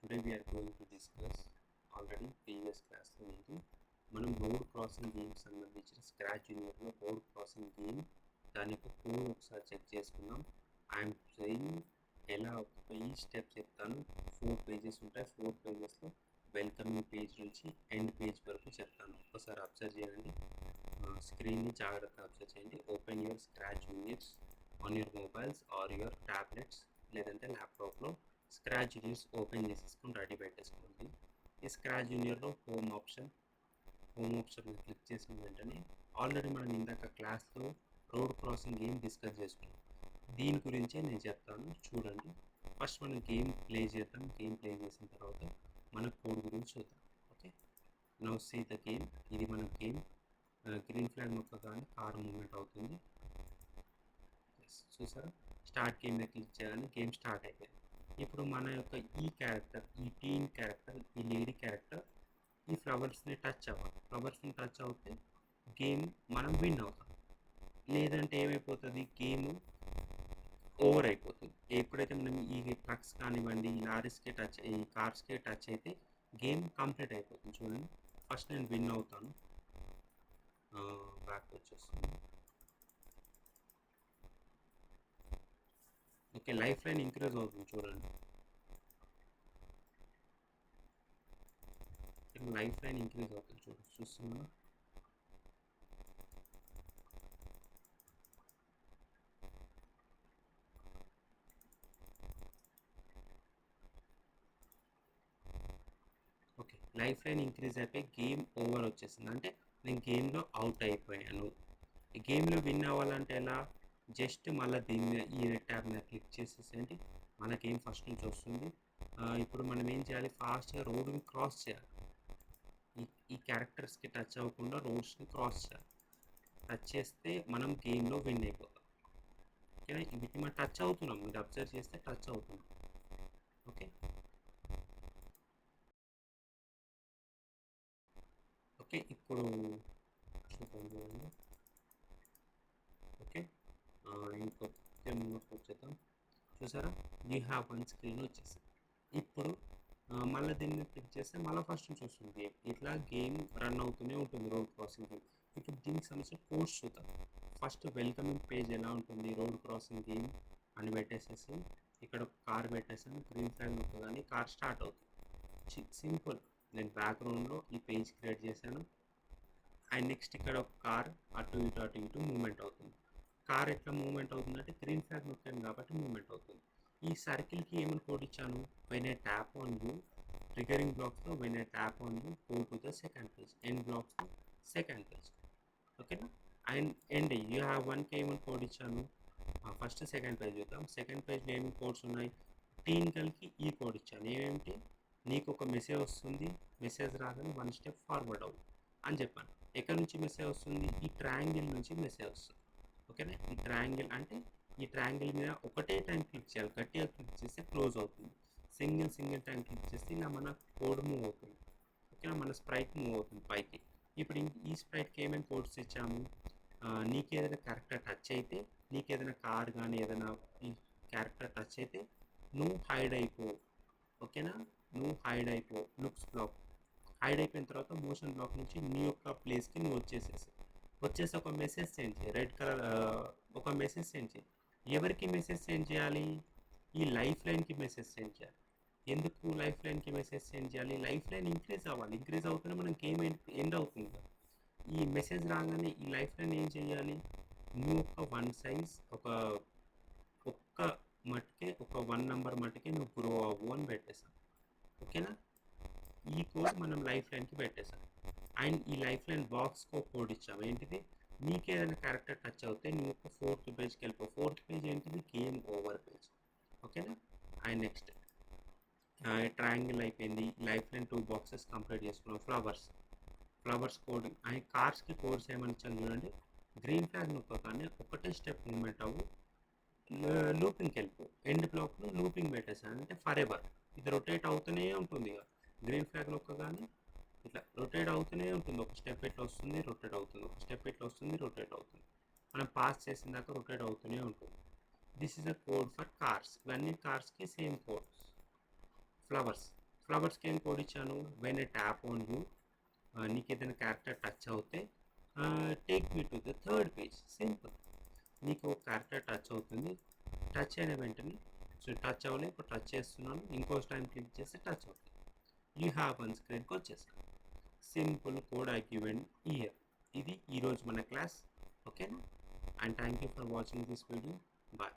Today we are going to discuss already previous class లో మీకు మనం రోడ్ క్రాసింగ్ గేమ్ సంబంధించిన స్క్రాచ్ జూనియర్లో రోడ్ క్రాసింగ్ గేమ్ దాని యొక్క కోడ్ ఒకసారి చెక్ చేసుకున్నాం. ఐఎమ్ ట్రైన్ ఎలా ఈ స్టెప్ చెప్తాను. 4 పేజెస్ ఉంటాయి. 4 పేజెస్లో వెల్కమింగ్ పేజ్ నుంచి ఎండ్ పేజ్ వరకు చెప్తాను. ఒకసారి అబ్జర్వ్ చేయండి. స్క్రీన్ని జాగ్రత్తగా అబ్జర్వ్ చేయండి. Open your Scratch Juniors on your mobiles or your tablets లేదంటే ల్యాప్టాప్లో స్క్రాచ్ జూనియర్స్ ఓపెన్ చేసేసుకొని రెడీ పెట్టేసుకోండి. ఈ స్క్రాచ్ జూనియర్లో హోమ్ ఆప్షన్ క్లిక్ చేసిన వెంటనే ఆల్రెడీ మనం ఇందాక క్లాస్లో రోడ్ క్రాసింగ్ గేమ్ డిస్కస్ చేసుకున్నాం. దీని గురించే నేను చెప్తాను, చూడండి. ఫస్ట్ మనం గేమ్ ప్లే చేద్దాం. గేమ్ ప్లే చేసిన తర్వాత మన కోడ్ గురించి చూద్దాం. Okay, now see the game. ఇది మన గేమ్. గ్రీన్ ఫ్లాగ్ నొక్కగానే కార్ మూవ్మెంట్ అవుతుంది. చూసారా, స్టార్ట్ గేమ్ మీద క్లిక్ చేయగానే గేమ్ స్టార్ట్ అయిపోయింది. ఇప్పుడు మన యొక్క ఈ క్యారెక్టర్, ఈ టీన్ క్యారెక్టర్, ఈ లేడీ క్యారెక్టర్ ఈ ఫ్లవర్స్ని టచ్ అవ్వాలి. ఫ్లవర్స్ని టచ్ అవుతే గేమ్ మనం విన్ అవుతాం. లేదంటే ఏమైపోతుంది, గేమ్ ఓవర్ అయిపోతుంది. ఎప్పుడైతే మనం ఈ ట్రక్స్ కానివ్వండి, ఈ లారీస్కి టచ్, ఈ కార్స్కి టచ్ అయితే గేమ్ కంప్లీట్ అయిపోతుంది. చూడండి, ఫస్ట్ నేను విన్ అవుతాను. బ్యాక్ వచ్చేస్తుంది. ఓకే, లైఫ్ లైన్ ఇంక్రీజ్ అవుతుంది. చూడండి, లైఫ్ లైన్ ఇంక్రీజ్ అవుతుంది. చూస్తున్నా. ఓకే, లైఫ్ లైన్ ఇంక్రీజ్ అయిపోయి గేమ్ ఓవర్ వచ్చేసింది. అంటే నేను గేమ్లో అవుట్ అయిపోయాను. ఈ గేమ్లో విన్ అవ్వాలంటే ఎలా, జస్ట్ మళ్ళీ దీని మీద ఈ రెడ్ ట్యాబ్ మీద క్లిక్ చేసేసేయండి. మన గేమ్ ఫస్ట్ నుంచి వస్తుంది. ఇప్పుడు మనం ఏం చేయాలి, ఫాస్ట్గా రోడ్ని క్రాస్ చేయాలి. ఈ క్యారెక్టర్స్కి టచ్ అవ్వకుండా రోడ్స్ని క్రాస్ చేయాలి. టచ్ చేస్తే మనం గేమ్లో విన్ అయిపోతాం. ఓకేనా, వీటిని మనం టచ్ అవుతున్నాం. మీరు అబ్జర్వ్ చేస్తే టచ్ అవుతున్నాం. ఓకే ఓకే ఇప్పుడు చూడండి. ఓకే, ఇంకొక వచ్చేద్దాం. చూసారా, యూ హ్యావ్ వన్ స్క్రీన్ వచ్చేసింది. ఇప్పుడు మళ్ళీ దీన్ని క్లిక్ చేస్తే మళ్ళీ ఫస్ట్ నుంచి వస్తుంది గేమ్. ఇట్లా గేమ్ రన్ అవుతూనే ఉంటుంది, రోడ్ క్రాసింగ్ గేమ్. ఇప్పుడు దీనికి సంబంధించిన కోడ్స్ చూద్దాం. ఫస్ట్ వెల్కమింగ్ పేజ్ ఎలా ఉంటుంది, రోడ్ క్రాసింగ్ గేమ్ అని పెట్టేసేసి ఇక్కడ ఒక కార్ పెట్టేసాను. గ్రీన్ ఫ్లాగ్ నొక్కగానే కార్ స్టార్ట్ అవుతుంది. సింపుల్. నేను బ్యాక్గ్రౌండ్లో ఈ పేజ్ క్రియేట్ చేశాను. అండ్ నెక్స్ట్ ఇక్కడ ఒక కార్ అటు ఇటు మూవ్మెంట్ అవుతుంది. కార్ ఎట్లా మూవ్మెంట్ అవుతుందంటే గ్రీన్ ఫ్లాగ్ నొక్కాను కాబట్టి మూవ్మెంట్ అవుతుంది. ఈ సర్కిల్కి ఏమైనా కోడ్ ఇచ్చాను, when a tap on you, triggering బ్లాక్స్లో when a tap on you go to the second page, end బ్లాక్స్లో సెకండ్ పేజ్. ఓకేనా, అండ్ ఎండ్ యూ హ్యావ్ వన్కి ఏమైనా కోడ్ ఇచ్చాను. ఫస్ట్ సెకండ్ పేజ్ చూద్దాం. సెకండ్ పేజ్లో ఏమేమి కోడ్స్ ఉన్నాయి. టీన్ గర్ల్కి ఈ కోడ్ ఇచ్చాను. ఏమేమిటి, నీకు ఒక మెసేజ్ వస్తుంది, మెసేజ్ రాగానే 1 స్టెప్ ఫార్వర్డ్ అవ్వు అని చెప్పాను. ఎక్కడి నుంచి మెసేజ్ వస్తుంది, ఈ ట్రయాంగిల్ నుంచి మెసేజ్ వస్తుంది. ఓకేనా, ఈ ట్రయాంగిల్ అంటే ఈ ట్రయాంగిల్ మీద ఒకటే టైం క్లిక్ చేయాలి. గట్టిగా క్లిక్ చేస్తే క్లోజ్ అవుతుంది. సింగిల్ టైం క్లిక్ చేస్తే ఇలా మన కోడ్ మూవ్ అవుతుంది. ఓకేనా, మన స్ప్రైట్ మూవ్ అవుతుంది పైకి. ఇప్పుడు ఈ స్ప్రైట్కి ఏమేమి కోడ్స్ ఇచ్చాము, నీకు ఏదైనా క్యారెక్టర్ టచ్ అయితే, నీకు ఏదైనా కార్ కానీ ఏదైనా ఈ క్యారెక్టర్ టచ్ అయితే నువ్వు హైడ్ అయిపో. ఓకేనా, నువ్వు హైడ్ అయిపో. లుక్స్ బ్లాక్ హైడ్ అయిపోయిన తర్వాత మోషన్ బ్లాక్ నుంచి నీ యొక్క ప్లేస్కి నువ్వు వచ్చేసి ఒక మెసేజ్ సెండ్ చేయి. రెడ్ కలర్ ఒక మెసేజ్ సెండ్ చేయి. ఎవరికి మెసేజ్ సెండ్ చేయాలి, ఈ లైఫ్ లైన్కి మెసేజ్ సెండ్ చేయాలి. ఎందుకు లైఫ్ లైన్కి మెసేజ్ సెండ్ చేయాలి, లైఫ్ లైన్ ఇంక్రీజ్ అవ్వాలి. ఇంక్రీజ్ అవుతూనే మనం గేమ్ ఎండ్ అవుతుంది. ఈ మెసేజ్ రాగానే ఈ లైఫ్ లైన్ ఏం చేయాలి, నువ్వు ఒక 1 సైజ్ ఒక్క మట్టుకే ఒక 1 నెంబర్ మట్టుకే నువ్వు గ్రో అవ్వు అని పెట్టేసాం. ఓకేనా, ఈ కోడ్ మనం లైఫ్ లైన్కి పెట్టేసాం. అండ్ ఈ లైఫ్ లైన్ బాక్స్కి కోడ్ ఇచ్చాము. ఏంటిది, నీకు ఏదైనా క్యారెక్టర్ టచ్ అవుతే నువ్వు ఒక 4th పేజ్కి వెళ్ళిపో. 4th పేజ్ ఏంటిది, గేమ్ ఓవర్ పేజ్. ఓకేనా, అండ్ నెక్స్ట్ ట్రయాంగిల్ అయిపోయింది. లైఫ్ లైన్ 2 బాక్సెస్ కంప్లీట్ చేసుకున్నాం. ఫ్లవర్స్ కోడ్ అండ్ కార్స్కి కోడ్స్ ఏమని ఇచ్చాను చూడండి. గ్రీన్ ఫ్లాగ్ నొక్కగానే ఒకటే స్టెప్ మూవ్మెంట్ అవ్వు, లూపింగ్కి వెళ్ళిపో. ఎండ్ బ్లాక్లో లూపింగ్ పెట్టేసాను, అంటే ఫర్ ఎవర్ ఇది రొటేట్ అవుతూనే ఉంటుంది. ఇక గ్రీన్ ఫ్లాగ్ నొక్కగానే ఇట్లా రొటేట్ అవుతూనే ఉంటుంది. ఒక స్టెప్ ఇట్లా వస్తుంది, రొటేట్ అవుతుంది. ఒక స్టెప్ ఇట్లా వస్తుంది, రొటేట్ అవుతుంది. మనం పాస్ చేసిన దాకా రొటేట్ అవుతూనే ఉంటుంది. This is a code for cars. ఇవన్నీ కార్స్కి సేమ్ కోడ్స్. ఫ్లవర్స్కి ఏం కోడ్ ఇచ్చాను, when a tap on you, నీకు ఏదైనా క్యారెక్టర్ టచ్ అవుతే take me to the third page. Simple. నీకు క్యారెక్టర్ టచ్ అవుతుంది, టచ్ అయిన వెంటనే టచ్ అవ్వలేదు, ఇప్పుడు టచ్ చేస్తున్నాను, ఇంకో టైం క్లిక్ చేస్తే టచ్ అవుతుంది. యూ హ్యావ్ వన్ స్క్రీన్కి వచ్చేసాను. Simple code I given year. ఇది ఈరోజు మన క్లాస్. ఓకేనా? And thank you for watching this video. Bye.